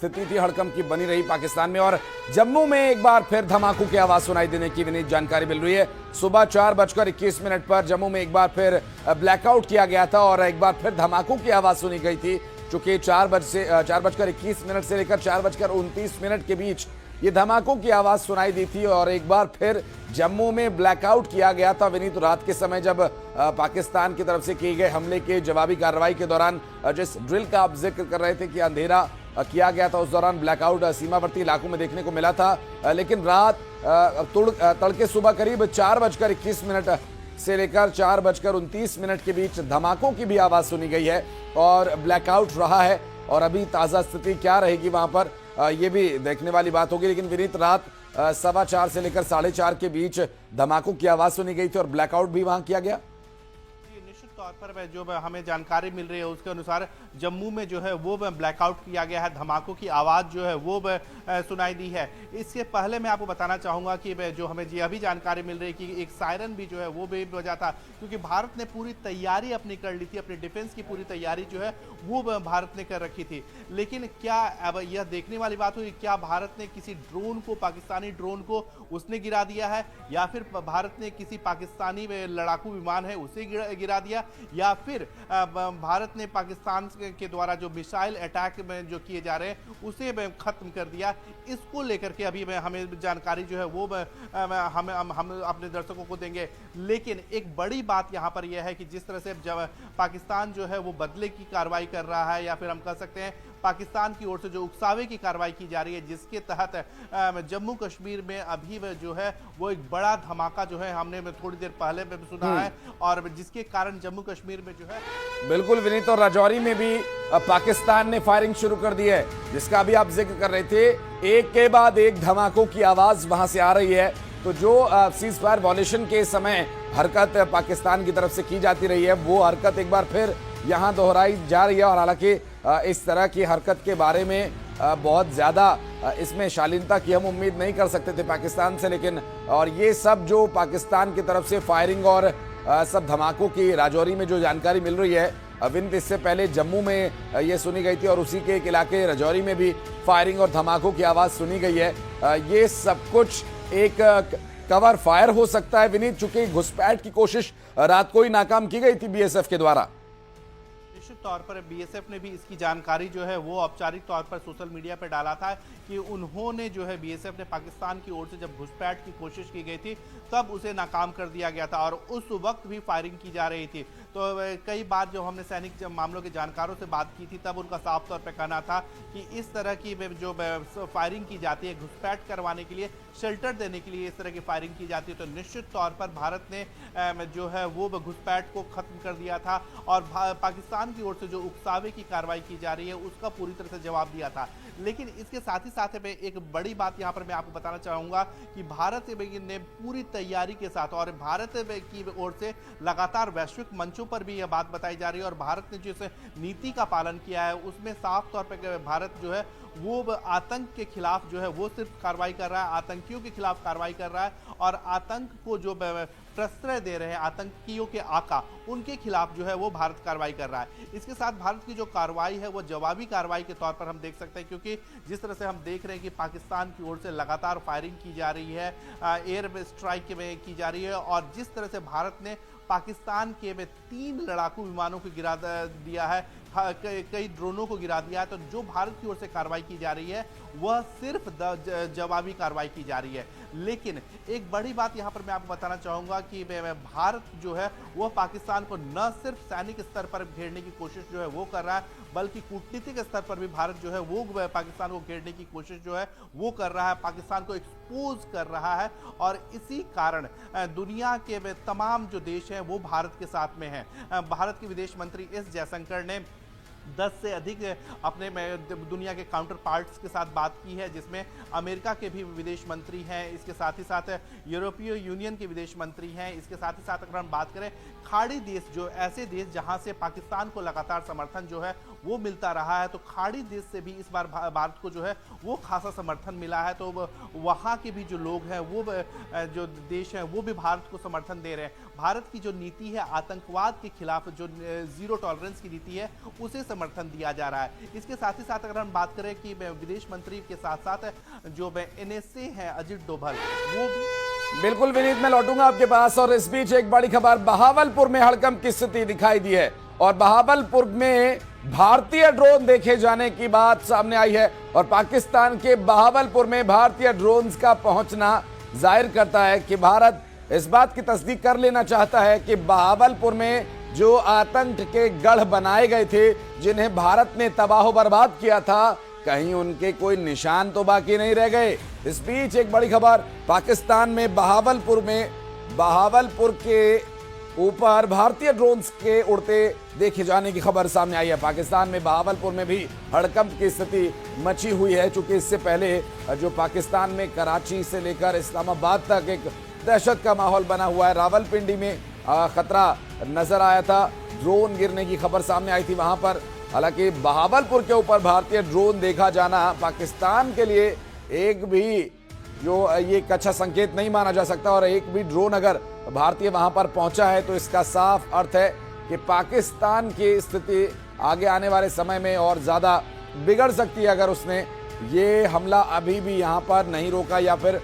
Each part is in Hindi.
स्थिति थी हड़कंप की बनी रही पाकिस्तान में। और जम्मू में एक बार फिर धमाकों की आवाज सुनाई देने की विनीत जानकारी मिल रही है। सुबह 4:21 पर जम्मू में एक बार फिर ब्लैकआउट किया गया था और एक बार फिर धमाकों की आवाज सुनी गई थी। चूंकि 4:21 से लेकर 4:29 के बीच ये धमाकों की आवाज सुनाई दी थी और एक बार फिर जम्मू में ब्लैकआउट किया गया था। विनीत, रात के समय जब पाकिस्तान की तरफ से किए गए हमले के जवाबी कार्रवाई के दौरान जिस ड्रिल का आप जिक्र कर रहे थे कि अंधेरा किया गया था, उस दौरान ब्लैकआउट सीमावर्ती इलाकों में देखने को मिला था। लेकिन रात तड़के सुबह करीब 4:21 से लेकर 4:29 के बीच धमाकों की भी आवाज सुनी गई है और ब्लैकआउट रहा है। और अभी ताजा स्थिति क्या रहेगी वहां पर ये भी देखने वाली बात होगी। लेकिन विनीत, रात 4:15 से लेकर 4:30 के बीच धमाकों की आवाज सुनी गई थी और ब्लैकआउट भी वहां किया गया। निश्चित तौर पर जो हमें जानकारी मिल रही है उसके अनुसार जम्मू में जो है वो ब्लैकआउट किया गया है, धमाकों की आवाज़ जो है वो सुनाई दी है। इससे पहले मैं आपको बताना चाहूँगा कि जो हमें अभी जानकारी मिल रही है कि एक सायरन भी जो है वो भी बजा था, क्योंकि भारत ने पूरी तैयारी अपनी कर ली थी, अपनी डिफेंस की पूरी तैयारी जो है वो भारत ने कर रखी थी। लेकिन क्या अब यह देखने वाली बात हुई, क्या भारत ने किसी ड्रोन को, पाकिस्तानी ड्रोन को उसने गिरा दिया है, या फिर भारत ने किसी पाकिस्तानी लड़ाकू विमान है उसे गिरा दिया, या फिर भारत ने पाकिस्तान के द्वारा जो मिसाइल अटैक में जो किए जा रहे हैं उसे खत्म कर दिया। इसको लेकर के अभी हमें जानकारी जो है वो हम अपने दर्शकों को देंगे। लेकिन एक बड़ी बात यहां पर यह है कि जिस तरह से जब पाकिस्तान जो है वो बदले की कार्रवाई कर रहा है, या फिर हम कह सकते हैं पाकिस्तान की ओर से जो उकसावे की कार्रवाई की जा रही है, जिसके तहत जम्मू कश्मीर में अभी जो है वो एक बड़ा धमाका जो है हमने थोड़ी देर पहले सुना है, और जिसके कारण जम्मू कश्मीर में जो है बिल्कुल विनीत, और राजौरी में भी पाकिस्तान ने फायरिंग शुरू कर दी है, जिसका भी आप जिक्र कर रहे थे। एक के बाद एक धमाकों की आवाज वहां से आ रही है। तो जो सीज फायर वॉल्यूशन के समय हरकत पाकिस्तान की तरफ से की जाती रही है, वो हरकत एक बार फिर यहां दोहराई जा रही है। और हालांकि इस तरह की हरकत के बारे में बहुत ज़्यादा इसमें शालीनता की हम उम्मीद नहीं कर सकते थे पाकिस्तान से, लेकिन और ये सब जो पाकिस्तान की तरफ से फायरिंग और सब धमाकों की राजौरी में जो जानकारी मिल रही है विनीत, इससे पहले जम्मू में ये सुनी गई थी और उसी के एक इलाके राजौरी में भी फायरिंग और धमाकों की आवाज़ सुनी गई है। ये सब कुछ एक कवर फायर हो सकता है विनीत, चूंकि घुसपैठ की कोशिश रात को ही नाकाम की गई थी बीएसएफ के द्वारा। निश्चित तौर पर बीएसएफ ने भी इसकी जानकारी जो है वो औपचारिक तौर पर सोशल मीडिया पर डाला था कि उन्होंने जो है बीएसएफ ने पाकिस्तान की ओर से जब घुसपैठ की कोशिश की गई थी तब उसे नाकाम कर दिया गया था और उस वक्त भी फायरिंग की जा रही थी। तो कई बार जब हमने सैनिक मामलों के जानकारों से बात की थी तब उनका साफ तौर पर कहना था कि इस तरह की जो फायरिंग की जाती है घुसपैठ करवाने के लिए, शेल्टर देने के लिए इस तरह की फायरिंग की जाती है। तो निश्चित तौर पर भारत ने जो है वो घुसपैठ को खत्म कर दिया था और पाकिस्तान की ओर से जो उकसावे की कार्रवाई की जा रही है उसका पूरी तरह से जवाब दिया था। लेकिन इसके साथ ही साथ में एक बड़ी बात यहां पर मैं आपको बताना चाहूंगा कि भारत ने पूरी तैयारी के साथ और भारत की ओर से लगातार वैश्विक मंचों पर भी यह बात बताई जा रही है और भारत ने जिस नीति का पालन किया है उसमें साफ तौर पर भारत जो है वो आतंक के खिलाफ जो है वो सिर्फ कार्रवाई कर रहा है, आतंकियों के खिलाफ कार्रवाई कर रहा है और आतंक को जो प्रश्रय दे रहे हैं आतंकियों के आका, उनके खिलाफ जो है वो भारत कार्रवाई कर रहा है। इसके साथ भारत की जो कार्रवाई है वो जवाबी कार्रवाई के तौर पर हम देख सकते हैं, क्योंकि जिस तरह से हम देख रहे हैं कि पाकिस्तान की ओर से लगातार फायरिंग की जा रही है, एयर स्ट्राइक में की जा रही है और जिस तरह से भारत ने पाकिस्तान के 3 लड़ाकू विमानों को गिरा दिया है, कई ड्रोनों को गिरा दिया है। तो जो भारत की ओर से कार्रवाई की जा रही है वह सिर्फ जवाबी कार्रवाई की जा रही है। लेकिन एक बड़ी बात यहां पर मैं आपको बताना चाहूंगा कि भारत जो है वह पाकिस्तान को न सिर्फ सैनिक स्तर पर घेरने की कोशिश जो है वो कर रहा है, बल्कि कूटनीतिक स्तर पर भी भारत जो है वो पाकिस्तान को घेरने की कोशिश जो है वो कर रहा है, पाकिस्तान को एक्सपोज कर रहा है। और इसी कारण दुनिया के तमाम जो देश हैं वो भारत के साथ में हैं। भारत के विदेश मंत्री एस जयशंकर ने 10 से अधिक अपने दुनिया के काउंटर पार्ट्स के साथ बात की है, जिसमें अमेरिका के भी विदेश मंत्री हैं, इसके साथ ही साथ यूरोपीय यूनियन के विदेश मंत्री हैं। इसके साथ ही साथ अगर हम बात करें खाड़ी देश, जो ऐसे देश जहां से पाकिस्तान को लगातार समर्थन जो है वो मिलता रहा है, तो खाड़ी देश से भी इस बार भारत को जो है वो खासा समर्थन मिला है। तो वहाँ के भी जो लोग हैं वो जो देश हैं वो भी भारत को समर्थन दे रहे हैं। भारत की जो नीति है आतंकवाद के खिलाफ, जो जीरो टॉलरेंस की नीति है, उसे समर्थन दिया जा रहा है। इसके साथ ही साथ अगर हम बात करें कि विदेश मंत्री के साथ साथ जो एनएसए है अजित डोभाल, वो भी बिल्कुल विनीत, मैं लौटूंगा आपके पास। और इस बीच एक बड़ी खबर, बहावलपुर में हड़कंप की स्थिति दिखाई दी है और बहावलपुर में भारतीय ड्रोन देखे जाने की बात सामने आई है और पाकिस्तान के बहावलपुर में भारतीय ड्रोन्स का पहुंचना जाहिर करता है कि भारत इस बात की तस्दीक कर लेना चाहता है कि बहावलपुर में जो आतंक के गढ़ बनाए गए थे, जिन्हें भारत ने तबाह बर्बाद किया था, कहीं उनके कोई निशान तो बाकी नहीं रह गए। इस बीच एक बड़ी खबर, पाकिस्तान में बहावलपुर के ऊपर भारतीय ड्रोन्स के उड़ते देखे जाने की खबर सामने आई है। पाकिस्तान में बहावलपुर में भी हड़कंप की स्थिति मची हुई है, चूंकि इससे पहले जो पाकिस्तान में कराची से लेकर इस्लामाबाद तक एक दहशत का माहौल बना हुआ है। रावलपिंडी में खतरा नजर आया था, ड्रोन गिरने की खबर सामने आई थी वहां पर। हालांकि बहावलपुर के ऊपर भारतीय ड्रोन देखा जाना पाकिस्तान के लिए एक भी ये एक अच्छा संकेत नहीं माना जा सकता और एक भी ड्रोन अगर भारतीय वहां पर पहुंचा है तो इसका साफ अर्थ है कि पाकिस्तान की स्थिति आगे आने वाले समय में और ज्यादा बिगड़ सकती है अगर उसने ये हमला अभी भी यहां पर नहीं रोका या फिर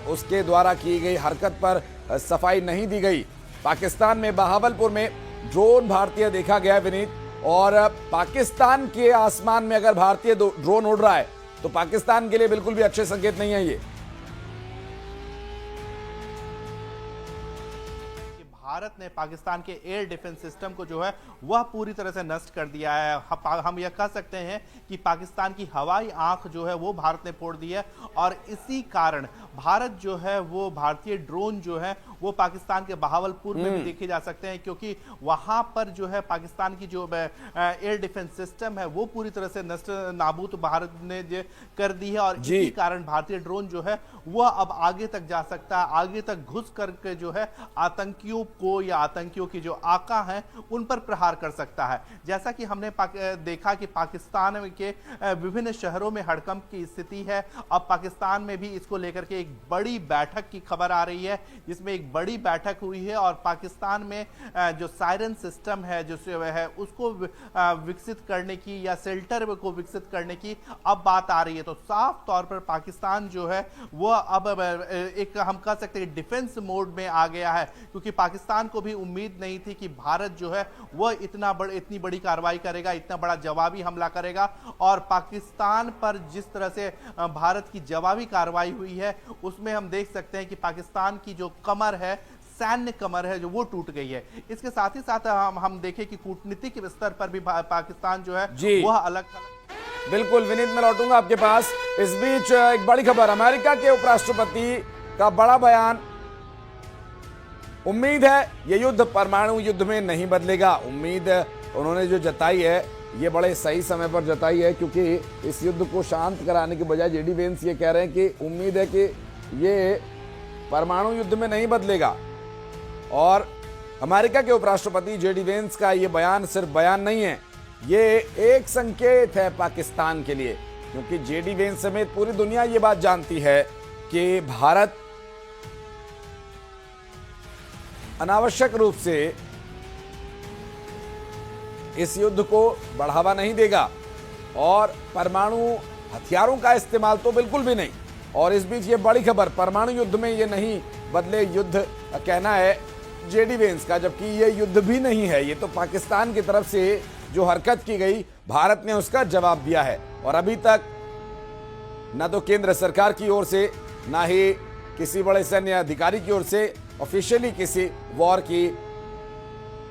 उसके द्वारा की गई हरकत पर सफाई नहीं दी गई। पाकिस्तान में बहावलपुर में ड्रोन भारतीय देखा गया विनीत, और पाकिस्तान के आसमान में अगर भारतीय ड्रोन उड़ रहा है तो पाकिस्तान के लिए बिल्कुल भी अच्छे संकेत नहीं है ये। भारत ने पाकिस्तान के एयर डिफेंस सिस्टम को जो है वह पूरी तरह से नष्ट कर दिया है। हम यह कह सकते हैं कि पाकिस्तान की हवाई आंख जो है वो भारत ने फोड़ दी है और इसी कारण भारत जो है वो भारतीय ड्रोन जो है वो पाकिस्तान के बहावलपुर में भी देखे जा सकते हैं, क्योंकि वहां पर जो है पाकिस्तान की जो एयर डिफेंस सिस्टम है वो पूरी तरह से नष्ट नाबूद भारत ने कर दी है और इसी कारण भारतीय ड्रोन जो है वह अब आगे तक जा सकता है, आगे तक घुस करके जो है आतंकियों को या आतंकियों की जो आका हैं उन पर प्रहार कर सकता है। जैसा कि हमने देखा कि पाकिस्तान के विभिन्न शहरों में हड़कंप की स्थिति है। अब पाकिस्तान में भी इसको लेकर के एक बड़ी बैठक की खबर आ रही है, जिसमें एक बड़ी बैठक हुई है और पाकिस्तान में जो सायरन सिस्टम है जो है उसको विकसित करने की या शेल्टर को विकसित करने की अब बात आ रही है। तो साफ तौर पर पाकिस्तान जो है वह अब एक हम कह सकते हैं डिफेंस मोड में आ गया है, क्योंकि पाकिस्तान को भी उम्मीद नहीं थी कि भारत जो है वह इतनी बड़ी कार्रवाई करेगा, इतना बड़ा जवाबी हमला करेगा। और पाकिस्तान पर जिस तरह से भारत की जवाबी कार्रवाई हुई है उसमें हम देख सकते हैं कि पाकिस्तान की जो कमर है, सैन्य कमर है जो वो टूट गई है। इसके साथ ही साथ हम देखें कि कूटनीतिक स्तर पर भी पाकिस्तान जो है वह अलग बिल्कुल विनीत, मैं लौटूंगा आपके पास। इस बीच एक बड़ी खबर, अमेरिका के उपराष्ट्रपति का बड़ा बयान, उम्मीद है ये युद्ध परमाणु युद्ध में नहीं बदलेगा। उम्मीद उन्होंने जो जताई है ये बड़े सही समय पर जताई है, क्योंकि इस युद्ध को शांत कराने के बजाय जेडी वेंस ये कह रहे हैं कि उम्मीद है कि ये परमाणु युद्ध में नहीं बदलेगा। और अमेरिका के उपराष्ट्रपति जेडी वेंस का ये बयान सिर्फ बयान नहीं है, ये एक संकेत है पाकिस्तान के लिए, क्योंकि जेडी वेंस समेत पूरी दुनिया ये बात जानती है कि भारत अनावश्यक रूप से इस युद्ध को बढ़ावा नहीं देगा और परमाणु हथियारों का इस्तेमाल तो बिल्कुल भी नहीं। और इस बीच ये बड़ी खबर, परमाणु युद्ध में ये नहीं बदले युद्ध कहना है जेडी वेंस का, जबकि ये युद्ध भी नहीं है, ये तो पाकिस्तान की तरफ से जो हरकत की गई भारत ने उसका जवाब दिया है। और अभी तक ना तो केंद्र सरकार की ओर से ना ही किसी बड़े सैन्य अधिकारी की ओर से ऑफिशियली किसी वॉर की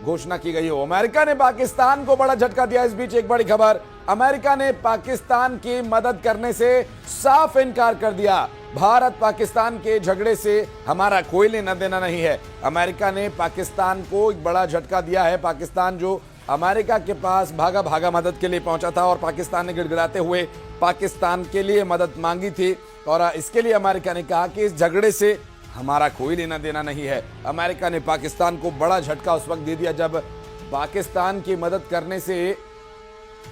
घोषणा की गई हो। अमेरिका ने पाकिस्तान को बड़ा झटका दिया। इस बीच एक बड़ी खबर, अमेरिका ने पाकिस्तान की मदद करने से साफ इनकार कर दिया। भारत पाकिस्तान के झगड़े से हमारा कोई लेना देना नहीं है। अमेरिका ने पाकिस्तान को एक बड़ा झटका दिया है। पाकिस्तान जो अमेरिका के पास भागा भागा मदद के लिए पहुंचा था और पाकिस्तान ने गिड़गिड़ाते हुए पाकिस्तान के लिए मदद मांगी थी, और इसके लिए अमेरिका ने कहा कि इस झगड़े से हमारा कोई लेना देना नहीं है। अमेरिका ने पाकिस्तान को बड़ा झटका उस वक्त दे दिया जब पाकिस्तान की मदद करने से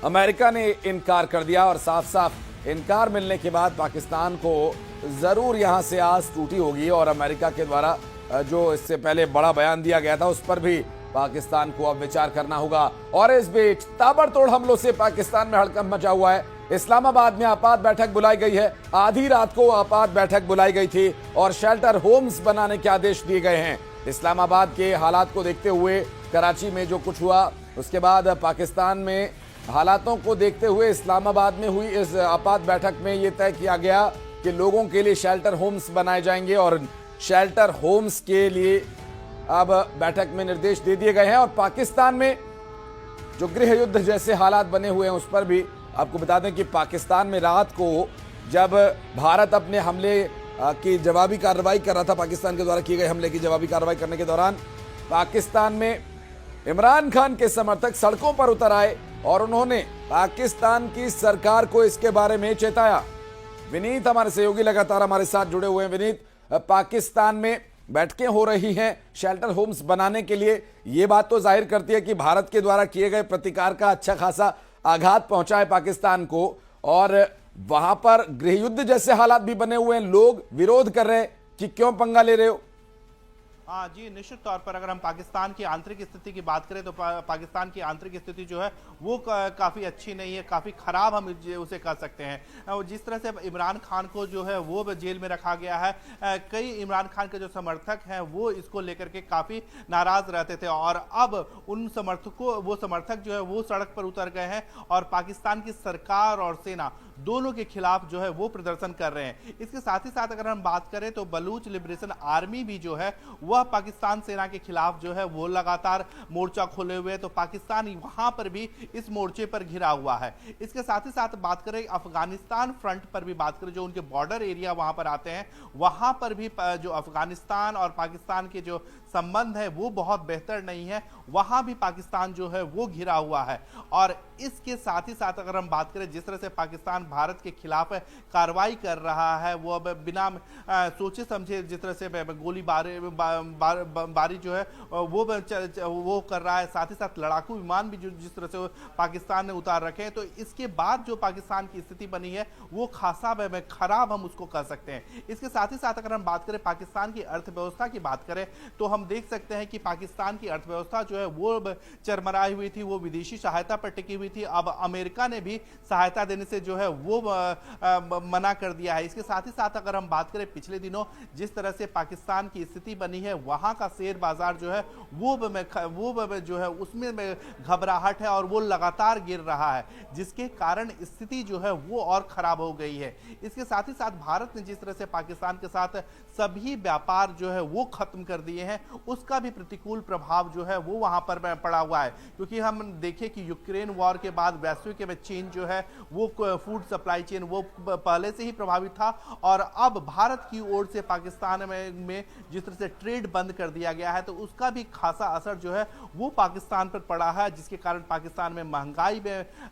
अमेरिका ने इनकार कर दिया, और साफ साफ इनकार मिलने के बाद पाकिस्तान को जरूर यहां से आस टूटी होगी और अमेरिका के द्वारा जो इससे पहले बड़ा बयान दिया गया था उस पर भी पाकिस्तान को अब विचार करना होगा। और इस बीच ताबड़तोड़ हमलों से पाकिस्तान में हड़कंप मचा हुआ है। इस्लामाबाद में आपात बैठक बुलाई गई है। आधी रात को आपात बैठक बुलाई गई थी और शेल्टर होम्स बनाने के आदेश दिए गए हैं। इस्लामाबाद के हालात को देखते हुए, कराची में जो कुछ हुआ उसके बाद पाकिस्तान में हालातों को देखते हुए इस्लामाबाद में हुई इस आपात बैठक में यह तय किया गया कि लोगों के लिए शेल्टर होम्स बनाए जाएंगे और शेल्टर होम्स के लिए अब बैठक में निर्देश दे दिए गए हैं। और पाकिस्तान में जो गृह युद्ध जैसे हालात बने हुए हैं उस पर भी आपको बता दें कि पाकिस्तान में रात को जब भारत अपने हमले की जवाबी कार्रवाई कर रहा था, पाकिस्तान के द्वारा किए गए हमले की जवाबी कार्रवाई करने के दौरान पाकिस्तान में इमरान खान के समर्थक सड़कों पर उतर आए और उन्होंने पाकिस्तान की सरकार को इसके बारे में चेताया। विनीत हमारे सहयोगी लगातार हमारे साथ जुड़े हुए हैं। विनीत, पाकिस्तान में बैठकें हो रही हैं शेल्टर होम्स बनाने के लिए, ये बात तो जाहिर करती है कि भारत के द्वारा किए गए प्रतिकार का अच्छा खासा आघात पहुंचा है पाकिस्तान को और वहां पर गृह युद्ध जैसे हालात भी बने हुए हैं। लोग विरोध कर रहे हैं कि क्यों पंगा ले रहे हो। हाँ जी, निश्चित तौर पर अगर हम पाकिस्तान की आंतरिक स्थिति की बात करें तो पाकिस्तान की आंतरिक स्थिति जो है वो काफ़ी अच्छी नहीं है, काफ़ी ख़राब हम उसे कह सकते हैं। जिस तरह से इमरान खान को जो है वो जेल में रखा गया है, कई इमरान खान के जो समर्थक हैं वो इसको लेकर के काफ़ी नाराज़ रहते थे और अब उन समर्थक जो है वो सड़क पर उतर गए हैं और पाकिस्तान की सरकार और सेना दोनों के खिलाफ जो है वो प्रदर्शन कर रहे हैं। इसके साथ ही साथ अगर हम बात करें तो बलूच लिबरेशन आर्मी भी जो है वह पाकिस्तान सेना के खिलाफ जो है वो लगातार मोर्चा खोले हुए है, तो पाकिस्तान वहां पर भी इस मोर्चे पर घिरा हुआ है। इसके साथ ही साथ बात करें अफगानिस्तान फ्रंट पर भी बात करें, जो उनके बॉर्डर एरिया वहां पर आते हैं, वहां पर भी जो अफगानिस्तान और पाकिस्तान के जो संबंध है वो बहुत बेहतर नहीं है, वहां भी पाकिस्तान जो है वो घिरा हुआ है। और इसके साथ ही साथ अगर हम बात करें जिस तरह से पाकिस्तान भारत के खिलाफ कार्रवाई कर रहा है, वो अब बिना सोचे समझे जिस तरह से बारी जो है वो कर रहा है, साथ ही साथ लड़ाकू विमान भी जिस तरह से पाकिस्तान ने उतार रखे हैं, तो इसके बाद जो पाकिस्तान की स्थिति बनी है वो खासा खराब हम उसको कह सकते हैं। इसके साथ ही साथ अगर हम बात करें पाकिस्तान की अर्थव्यवस्था की बात करें तो हम देख सकते हैं कि पाकिस्तान की अर्थव्यवस्था जो है वो चरमराई हुई थी, वो विदेशी सहायता पर टिकी हुई थी। अब अमेरिका ने भी सहायता देने से जो है वो मना कर दिया है। इसके साथ ही साथ अगर हम बात करें पिछले दिनों जिस तरह से पाकिस्तान की स्थिति बनी है, वहां का शेयर बाजार जो है वो जो है उसमें घबराहट है और वो लगातार गिर रहा है, जिसके कारण स्थिति जो है वो और खराब हो गई है। इसके साथ ही साथ भारत ने जिस तरह से पाकिस्तान के साथ सभी व्यापार जो है वो खत्म कर दिए हैं, उसका भी प्रतिकूल प्रभाव जो है वो वहां पर पड़ा हुआ है। क्योंकि हम देखें कि यूक्रेन वॉर के बाद वैश्विक चेन जो है वो फूड सप्लाई चेन वो पहले से ही प्रभावित था और अब भारत की ओर से पाकिस्तान में जिस तरह से ट्रेड बंद कर दिया गया है, तो उसका भी खासा असर जो है वो पाकिस्तान पर पड़ा है, जिसके कारण पाकिस्तान में महंगाई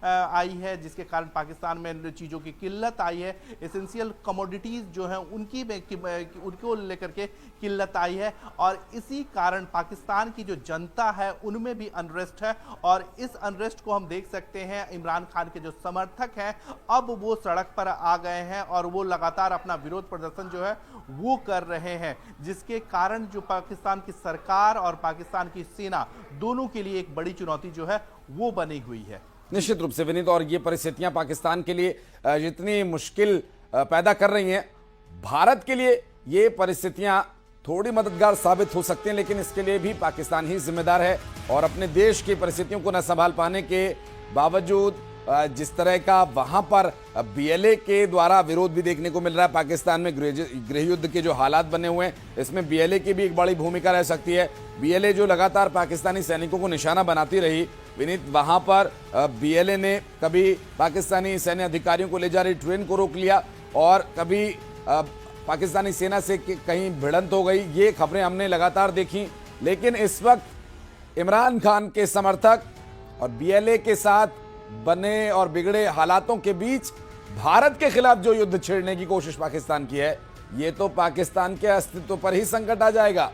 आई है, जिसके कारण पाकिस्तान में चीज़ों की किल्लत आई है, एसेंशियल कमोडिटीज जो है उनको लेकर के किल्लत आई है और इसी कारण पाकिस्तान की जो जनता है उनमें भी अनरेस्ट है। और इस अनरेस्ट को हम देख सकते हैं, इमरान खान के जो समर्थक हैं अब वो सड़क पर आ गए हैं और वो लगातार अपना विरोध प्रदर्शन जो है वो कर रहे हैं, जिसके कारण जो पाकिस्तान की सरकार और पाकिस्तान की सेना दोनों के लिए एक बड़ी चुनौती जो है वो बनी हुई है। निश्चित रूप से विनीत, और ये परिस्थितियां पाकिस्तान के लिए जितनी मुश्किल पैदा कर रही हैं, भारत के लिए ये परिस्थितियां थोड़ी मददगार साबित हो सकती हैं, लेकिन इसके लिए भी पाकिस्तान ही जिम्मेदार है। और अपने देश की परिस्थितियों को न संभाल पाने के बावजूद जिस तरह का वहां पर बीएलए के द्वारा विरोध भी देखने को मिल रहा है पाकिस्तान में, गृह युद्ध के जो हालात बने हुए हैं, इसमें बीएलए की भी एक बड़ी भूमिका रह सकती है। बीएलए जो लगातार पाकिस्तानी सैनिकों को निशाना बनाती रही विनीत, वहां पर बीएलए ने कभी पाकिस्तानी सैन्य अधिकारियों को ले जा रही ट्रेन को रोक लिया और कभी पाकिस्तानी सेना से कहीं भिड़ंत हो गई, ये खबरें हमने लगातार देखी। लेकिन इस वक्त इमरान खान के समर्थक और बीएलए के साथ बने और बिगड़े हालातों के बीच भारत के खिलाफ जो युद्ध छेड़ने की कोशिश पाकिस्तान की है, ये तो पाकिस्तान के अस्तित्व पर ही संकट आ जाएगा।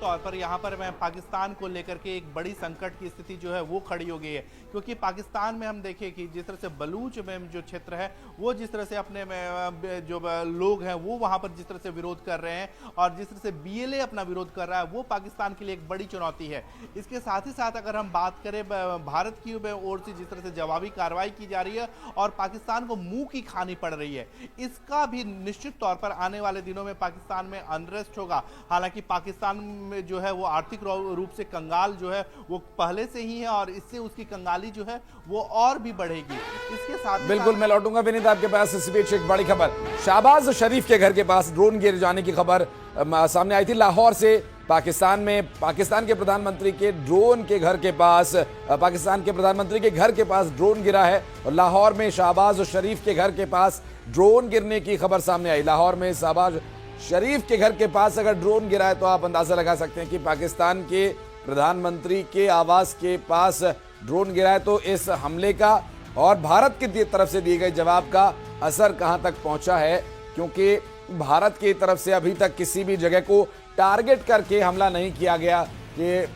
तौर पर यहाँ पर मैं पाकिस्तान को लेकर के एक बड़ी संकट की स्थिति जो है वो खड़ी हो गई है, क्योंकि पाकिस्तान में हम देखें कि जिस तरह से बलूच में जो क्षेत्र है वो जिस तरह से अपने में जो लोग हैं वो वहाँ पर जिस तरह से विरोध कर रहे हैं और जिस तरह से बीएलए अपना विरोध कर रहा है, वो पाकिस्तान के लिए एक बड़ी चुनौती है। इसके साथ ही साथ अगर हम बात करें भारत की ओर से जिस तरह से जवाबी कार्रवाई की जा रही है और पाकिस्तान को मुंह की खानी पड़ रही है, इसका भी निश्चित तौर पर आने वाले दिनों में पाकिस्तान में अनरेस्ट होगा। हालांकि पाकिस्तान में जो है वो आर्थिक रूप से कंगाल जो है वो पहले से ही है और इससे उसकी कंगाली जो है वो और भी बढ़ेगी। इसके साथ बिल्कुल मैं लौटूंगा विनीत आपके पास। इस बीच एक बड़ी खबर, शहबाज शरीफ के घर के पास ड्रोन गिर जाने की खबर सामने आई थी। लाहौर से पाकिस्तान में पाकिस्तान के प्रधानमंत्री के ड्रोन के घर के पास पाकिस्तान के प्रधानमंत्री के घर के पास ड्रोन गिरा है और लाहौर में शहबाज शरीफ के घर के पास ड्रोन गिरने की खबर सामने आई। लाहौर में शहबाज शरीफ के घर के पास अगर ड्रोन गिरा है तो आप अंदाजा लगा सकते हैं कि पाकिस्तान के प्रधानमंत्री के आवास के पास ड्रोन गिरा है। तो इस हमले का और भारत की तरफ से दिए गए जवाब का असर कहां तक पहुंचा है, क्योंकि भारत की तरफ से अभी तक किसी भी जगह को टारगेट करके हमला नहीं किया गया कि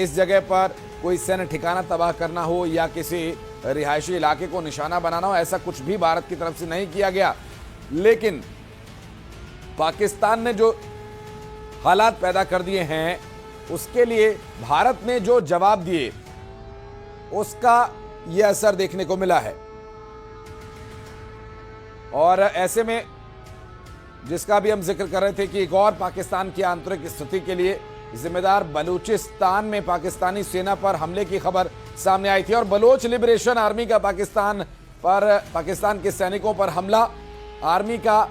इस जगह पर कोई सैन्य ठिकाना तबाह करना हो या किसी रिहायशी इलाके को निशाना बनाना हो, ऐसा कुछ भी भारत की तरफ से नहीं किया गया। लेकिन पाकिस्तान ने जो हालात पैदा कर दिए हैं उसके लिए भारत ने जो जवाब दिए उसका यह असर देखने को मिला है। और ऐसे में जिसका भी हम जिक्र कर रहे थे कि एक और पाकिस्तान की आंतरिक स्थिति के लिए जिम्मेदार बलूचिस्तान में पाकिस्तानी सेना पर हमले की खबर सामने आई थी और बलोच लिबरेशन आर्मी का पाकिस्तान के सैनिकों पर हमला आर्मी का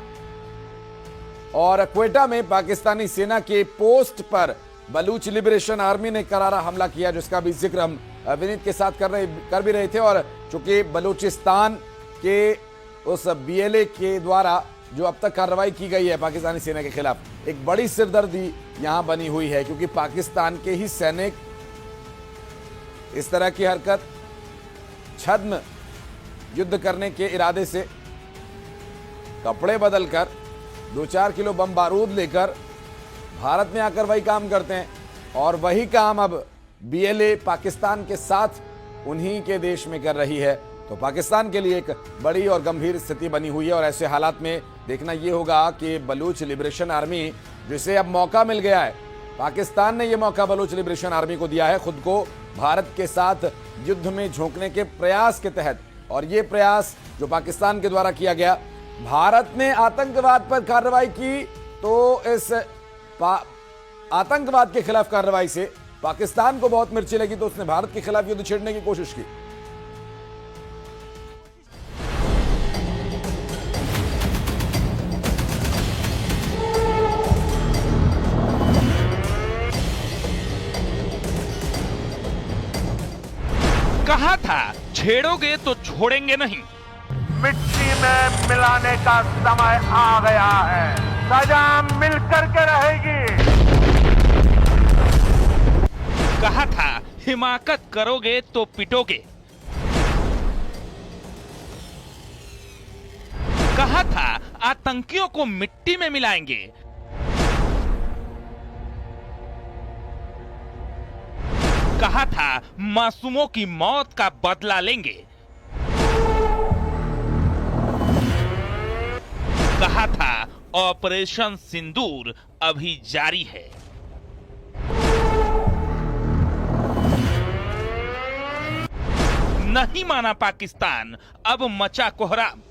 और क्वेटा में पाकिस्तानी सेना के पोस्ट पर बलूच लिबरेशन आर्मी ने करारा हमला किया, जिसका भी जिक्र हम विनीत के साथ कर भी रहे थे। और चूंकि बलूचिस्तान के उस बीएलए के द्वारा जो अब तक कार्रवाई की गई है पाकिस्तानी सेना के खिलाफ, एक बड़ी सिरदर्दी यहां बनी हुई है, क्योंकि पाकिस्तान के ही सैनिक इस तरह की हरकत छद्म युद्ध करने के इरादे से कपड़े बदलकर 2-4 किलो बम बारूद लेकर भारत में आकर वही काम करते हैं और वही काम अब बीएलए पाकिस्तान के साथ उन्हीं के देश में कर रही है। तो पाकिस्तान के लिए एक बड़ी और गंभीर स्थिति बनी हुई है और ऐसे हालात में देखना यह होगा कि बलूच लिबरेशन आर्मी, जिसे अब मौका मिल गया है, पाकिस्तान ने यह मौका बलूच लिबरेशन आर्मी को दिया है खुद को भारत के साथ युद्ध में झोंकने के प्रयास के तहत। और ये प्रयास जो पाकिस्तान के द्वारा किया गया, भारत ने आतंकवाद पर कार्रवाई की तो इस आतंकवाद के खिलाफ कार्रवाई से पाकिस्तान को बहुत मिर्ची लगी, तो उसने भारत के खिलाफ युद्ध छेड़ने की कोशिश की। कहा था छेड़ोगे तो छोड़ेंगे नहीं। मिट्टी में मिलाने का समय आ गया है, सजा मिलकर के रहेगी। कहा था हिमाकत करोगे तो पिटोगे। कहा था आतंकियों को मिट्टी में मिलाएंगे। कहा था मासूमों की मौत का बदला लेंगे। कहा था ऑपरेशन सिंदूर अभी जारी है। नहीं माना पाकिस्तान, अब मचा कोहराम।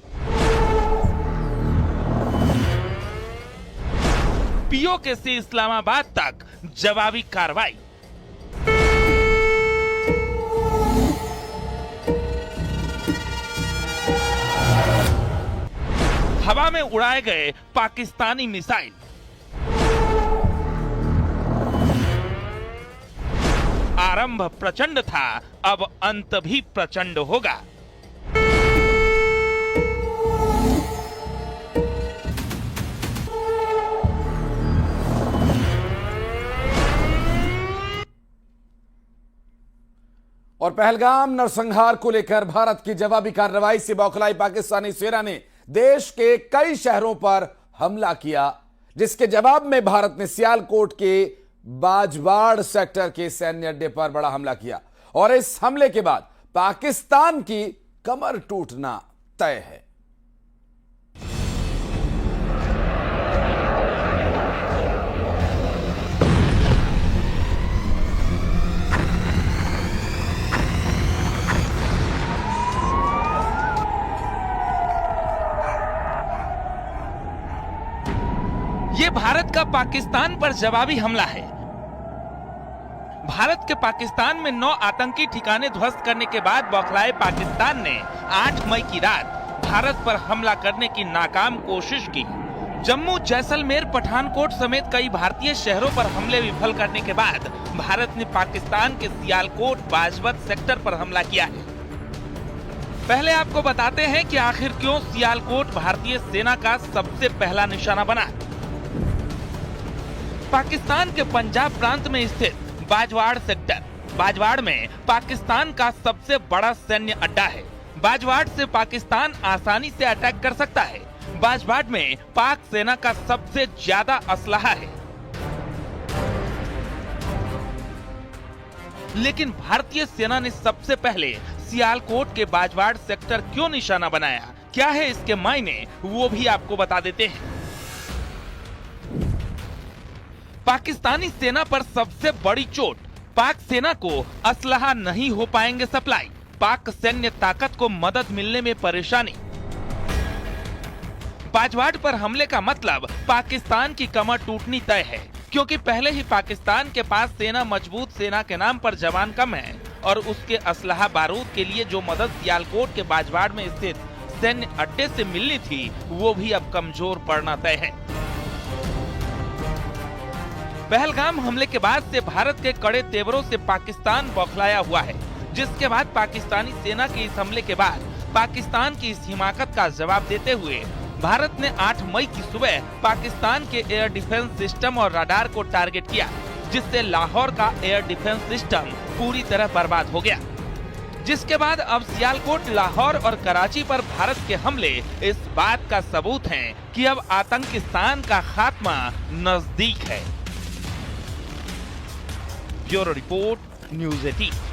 पीओके से इस्लामाबाद तक जवाबी कार्रवाई। हवा में उड़ाए गए पाकिस्तानी मिसाइल। आरंभ प्रचंड था, अब अंत भी प्रचंड होगा। और पहलगाम नरसंहार को लेकर भारत की जवाबी कार्रवाई से बौखलाई पाकिस्तानी सेना ने देश के कई शहरों पर हमला किया, जिसके जवाब में भारत ने सियालकोट के बाजवाड़ सेक्टर के सैन्य अड्डे पर बड़ा हमला किया और इस हमले के बाद पाकिस्तान की कमर टूटना तय है। ये भारत का पाकिस्तान पर जवाबी हमला है। भारत के पाकिस्तान में 9 आतंकी ठिकाने ध्वस्त करने के बाद बौखलाए पाकिस्तान ने 8 मई की रात भारत पर हमला करने की नाकाम कोशिश की। जम्मू, जैसलमेर, पठानकोट समेत कई भारतीय शहरों पर हमले विफल करने के बाद भारत ने पाकिस्तान के सियालकोट, बाजवत सेक्टर पर हमला किया है। पहले आपको बताते हैं कि आखिर क्यों सियालकोट भारतीय सेना का सबसे पहला निशाना बना। पाकिस्तान के पंजाब प्रांत में स्थित बाजवाड़ सेक्टर, बाजवाड़ में पाकिस्तान का सबसे बड़ा सैन्य अड्डा है। बाजवाड़ से पाकिस्तान आसानी से अटैक कर सकता है। बाजवाड़ में पाक सेना का सबसे ज्यादा असलहा है। लेकिन भारतीय सेना ने सबसे पहले सियालकोट के बाजवाड़ सेक्टर क्यों निशाना बनाया, क्या है इसके मायने, वो भी आपको बता देते हैं। पाकिस्तानी सेना पर सबसे बड़ी चोट, पाक सेना को असलहा नहीं हो पाएंगे सप्लाई, पाक सैन्य ताकत को मदद मिलने में परेशानी। बाजवाड़ पर हमले का मतलब पाकिस्तान की कमर टूटनी तय है, क्योंकि पहले ही पाकिस्तान के पास सेना मजबूत सेना के नाम पर जवान कम है और उसके असलहा बारूद के लिए जो मदद सियालकोट के बाजवाड़ में स्थित सैन्य अड्डे से मिलनी थी वो भी अब कमजोर पड़ना तय है। पहलगाम हमले के बाद से भारत के कड़े तेवरों से पाकिस्तान बौखलाया हुआ है, जिसके बाद पाकिस्तानी सेना के इस हमले के बाद पाकिस्तान की इस हिमाकत का जवाब देते हुए भारत ने 8 मई की सुबह पाकिस्तान के एयर डिफेंस सिस्टम और रडार को टारगेट किया, जिससे लाहौर का एयर डिफेंस सिस्टम पूरी तरह बर्बाद हो गया। जिसके बाद अब सियालकोट, लाहौर और कराची पर भारत के हमले इस बात का सबूत हैं कि अब आतंकिस्तान का खात्मा नजदीक है। Bureau report, news 18।